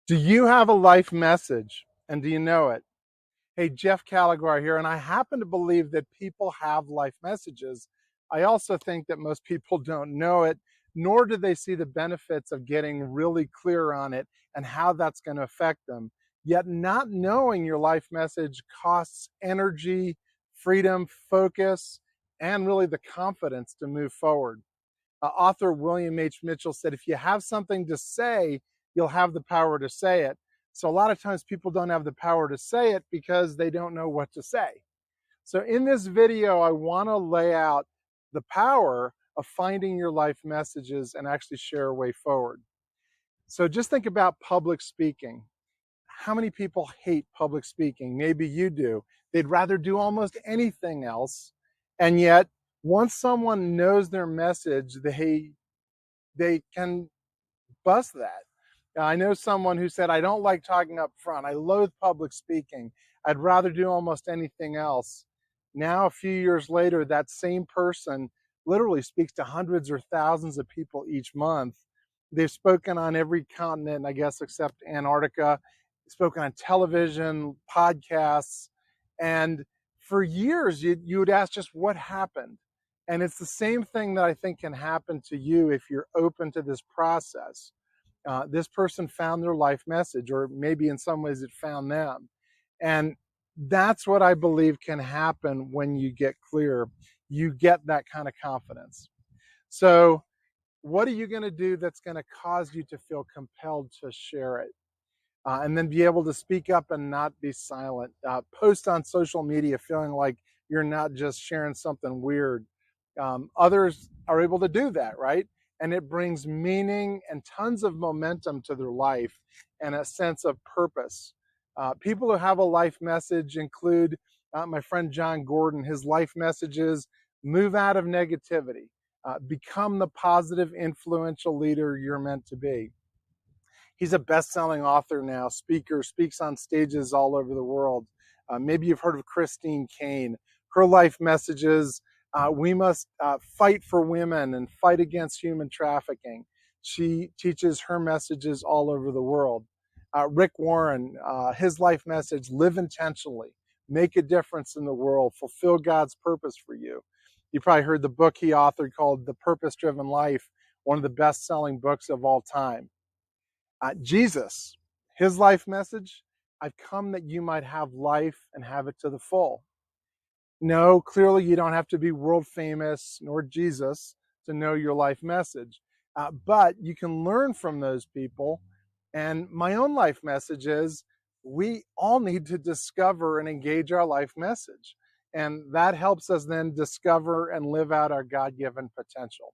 Do you have a life message, and do you know it? Hey, Jeff Caligar here, and I happen to believe that people have life messages. I also think that most people don't know it, nor do they see the benefits of getting really clear on it and how that's going to affect them. Yet not knowing your life message costs energy, freedom, focus, and really the confidence to move forward. Author William H. Mitchell said, if you have something to say, you'll have the power to say it. So a lot of times people don't have the power to say it because they don't know what to say. So in this video, I want to lay out the power of finding your life messages and actually share a way forward. So just think about public speaking. How many people hate public speaking? Maybe you do. They'd rather do almost anything else. And yet, once someone knows their message, they can bust that. I know someone who said, I don't like talking up front. I loathe public speaking. I'd rather do almost anything else. Now, a few years later, that same person literally speaks to hundreds or thousands of people each month. They've spoken on every continent, I guess, except Antarctica, spoken on television, podcasts. And for years, you would ask just what happened. And it's the same thing that I think can happen to you if you're open to this process. This person found their life message, or maybe in some ways it found them. And that's what I believe can happen when you get clear. You get that kind of confidence. So, what are you going to do that's going to cause you to feel compelled to share it? And then be able to speak up and not be silent. Post on social media feeling like you're not just sharing something weird. Others are able to do that, right? And it brings meaning and tons of momentum to their life and a sense of purpose. People who have a life message include my friend John Gordon. His life message is move out of negativity, become the positive, influential leader you're meant to be. He's a best-selling author now, speaker, speaks on stages all over the world. Maybe you've heard of Christine Kane. Her life messages, we must fight for women and fight against human trafficking. She teaches her messages all over the world. Rick Warren, his life message, live intentionally, make a difference in the world, fulfill God's purpose for you. You probably heard the book he authored called The Purpose-Driven Life, one of the best-selling books of all time. Jesus, his life message, I've come that you might have life and have it to the full. No, clearly you don't have to be world famous nor Jesus to know your life message, but you can learn from those people. And my own life message is we all need to discover and engage our life message. And that helps us then discover and live out our God-given potential.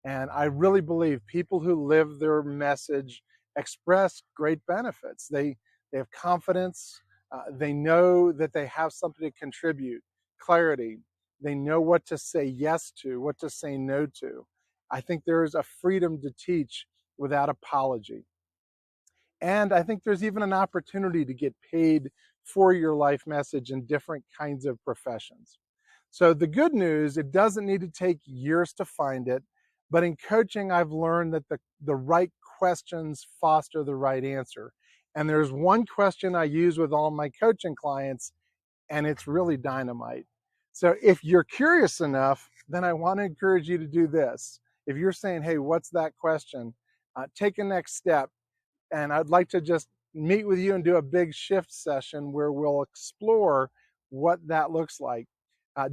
And I really believe people who live their message express great benefits. They have confidence. They know that they have something to contribute, clarity. They know what to say yes to, what to say no to. I think there is a freedom to teach without apology. And I think there's even an opportunity to get paid for your life message in different kinds of professions. So the good news, it doesn't need to take years to find it, but in coaching, I've learned that the right questions foster the right answer. And there's one question I use with all my coaching clients, and it's really dynamite. So if you're curious enough, then I want to encourage you to do this. If you're saying, hey, what's that question? Take a next step. And I'd like to just meet with you and do a big shift session where we'll explore what that looks like.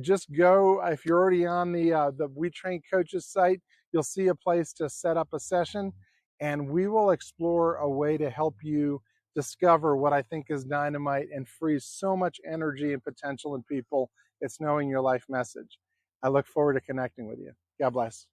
Just go, if you're already on the We Train Coaches site, you'll see a place to set up a session, and we will explore a way to help you discover what I think is dynamite and frees so much energy and potential in people. It's knowing your life message. I look forward to connecting with you. God bless.